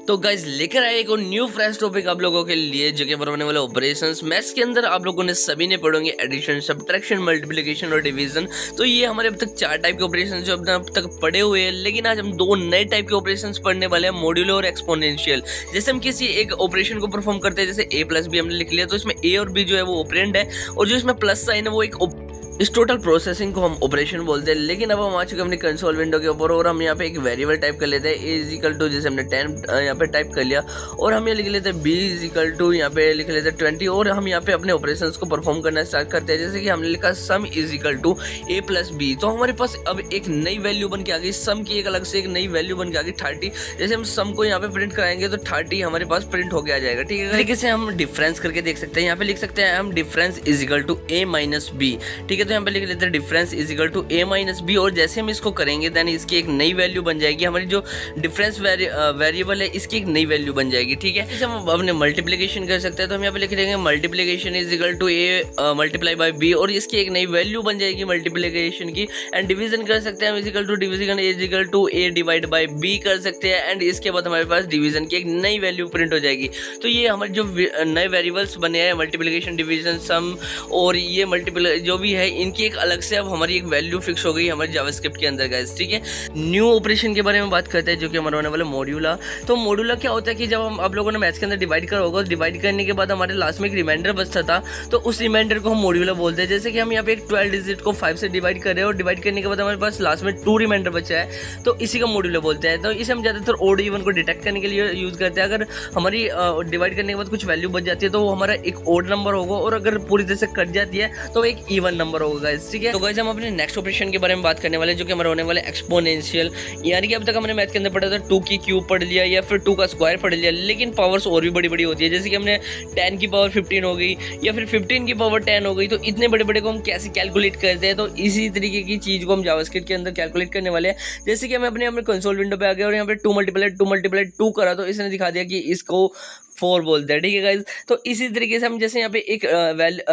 तो गाइज लेकर आए एक और न्यू फ्रेश टॉपिक आप लोगों के लिए जो कि बनने वाले ऑपरेशंस। मैथ्स के अंदर आप लोगों ने सभी ने पढ़ोगे एडिशन, सब्ट्रैक्शन, मल्टीप्लिकेशन और डिवीजन। तो ये हमारे अब तक 4 टाइप के ऑपरेशंस जो अब तक पढ़े हुए हैं, लेकिन आज हम 2 नए टाइप के ऑपरेशंस पढ़ने वाले हैं, मॉड्यूलो और एक्सपोनेंशियल। जैसे हम किसी एक ऑपरेशन को परफॉर्म करते हैं, जैसे ए प्लस बी हमने लिख लिया, तो इसमें ए और बी जो है वो ऑपरेंड है, और जो इसमें प्लस साइन है वो एक इस टोटल प्रोसेसिंग को हम ऑपरेशन बोलते हैं। लेकिन अब हम आ चुके हैं अपनी कंसोल विंडो के ऊपर, और हम यहाँ पे एक वेरिएबल टाइप कर लेते हैं, ए इज इक्वल टू, जैसे हमने 10 यहाँ पे टाइप कर लिया, और हम ये लिख लेते हैं बी इज इक्वल टू, यहाँ पे लिख लेते हैं 20, और हम यहाँ पे अपने ऑपरेशंस को परफॉर्म करना स्टार्ट करते हैं। जैसे कि हमने लिखा sum is equal to A plus B, तो हमारे पास अब एक नई वैल्यू बन के आ गई, सम की एक अलग से एक नई वैल्यू बन के आ गई 30। जैसे हम सम को यहाँ पे प्रिंट कराएंगे तो 30 हमारे पास प्रिंट होके आ जाएगा। ठीक है, तरीके से हम डिफरेंस करके देख सकते हैं। यहाँ पे लिख सकते हैं हम difference is equal to A minus B. ठीक है, तो यहाँ पे लिख लेते हैं difference is equal to A minus B, और जैसे हम इसको करेंगे देन इसकी एक नई वैल्यू बन जाएगी। हमारी जो डिफरेंस वेरिएबल है इसकी एक नई वैल्यू बन जाएगी। ठीक है, जैसे हम अपने मल्टीप्लिकेशन कर सकते हैं, तो हम यहाँ पे लिख देंगे multiplication is equal to A multiply by B, और इसकी एक नई वैल्यू बन जाएगी मल्टीप्लिकेशन की। एंड डिवीजन कर सकते हैं हम, is equal to division is equal to A divide by B कर सकते हैं, एंड इसके बाद हमारे पास डिवीजन की एक नई वैल्यू प्रिंट हो जाएगी। तो ये हमारे जो नए वेरिएबल्स बने हैं, मल्टीप्लिकेशन, डिवीजन, सम और ये मल्टीपल जो भी है, इनकी एक अलग से अब हमारी एक वैल्यू फिक्स हो गई हमारे जावास्क्रिप्ट के अंदर गाइस। ठीक है, न्यू ऑपरेशन के बारे में बात करते हैं जो कि हमारा होने वाला मॉड्यूला। तो मॉड्यूला क्या होता है कि जब हम आप लोगों ने मैथ्स के अंदर डिवाइड करा होगा, डिवाइड करने के बाद हमारे लास्ट में एक रिमाइंडर बचता था, तो उस रिमाइंडर को हम मॉड्यूला बोलते हैं। जैसे कि हम यहाँ पे एक 12 डिजिट को 5 से डिवाइड कर रहे हैं, और डिवाइड करने के बाद हमारे पास लास्ट में 2 रिमाइंडर बचा है, तो इसी का मॉड्यूला बोलते हैं। तो इसे हम ज़्यादातर ओड इवन को डिटेक्ट करने के लिए यूज़ करते हैं। अगर हमारी डिवाइड करने के बाद कुछ वैल्यू बच जाती है तो वो हमारा एक ओड नंबर होगा, और अगर पूरी तरह से कट जाती है तो एक इवन नंबर होगा गाइस। ठीक है, तो गाइस हम अपने नेक्स्ट ऑपरेशन के बारे में बात करने वाले जो कि हमारा होने वाला एक्सपोनेंशियल। यानी कि अब तक हमने मैथ के अंदर पढ़ा था 2 की क्यूब पढ़ लिया या फिर 2 का स्क्वायर पढ़ लिया, लेकिन पावर्स और भी बड़ी बड़ी होती है। जैसे कि हमने 10 की पावर 15 हो गई, या फिर 15 की पावर 10 हो गई, तो इतने बड़े बड़े को हम कैसे कैलकुलेट करते हैं, तो इसी तरीके की चीज़ को हम जावास्क्रिप्ट के अंदर कैलकुलेट करने वाले हैं। जैसे कि हमें अपने कंसोल विंडो पे आ गए और यहाँ पे 2 मल्टीप्लाई 2 करा, तो इसने दिखा दिया कि इसको 4 बोलते हैं। ठीक है गाइज, तो इसी तरीके से हम जैसे यहाँ पे एक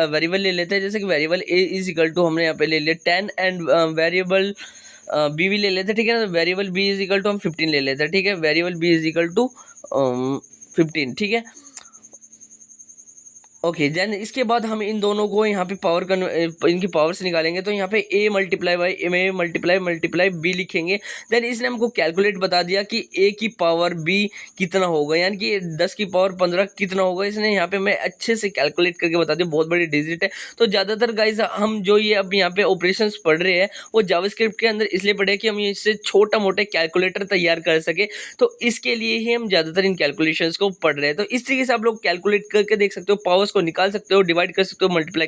वेरिएबल ले लेते हैं, जैसे कि variable A is equal to हमने यहाँ पे ले लिया 10, एंड वेरिएबल बी भी ले लेते हैं। ठीक है ना, variable B is equal to हम 15 ले लेते हैं। ठीक है, variable B is equal to 15। ठीक है, ओके, देन इसके बाद हम इन दोनों को यहाँ पे इनकी पावर्स निकालेंगे, तो यहाँ पे a multiply by A multiply b लिखेंगे। देन इसने हमको कैलकुलेट बता दिया कि a की पावर b कितना होगा, यानी कि 10 की पावर 15 कितना होगा। इसने यहाँ पे मैं अच्छे से कैलकुलेट करके बता दिया, बहुत बड़ी डिजिट है। तो ज़्यादातर गाइज हम जो ये अब यहाँ पे ऑपरेशंस पढ़ रहे हैं वो जावास्क्रिप्ट के अंदर इसलिए पढ़े कि हम इससे छोटा मोटा कैलकुलेटर तैयार कर सके, तो इसके लिए ही हम ज़्यादातर इन कैलकुलेशंस को पढ़ रहे हैं। तो इस तरीके से आप लोग कैलकुलेट करके देख सकते हो, पावर्स को निकाल सकते हो, डिवाइड कर सकते हो, मल्टीप्लाई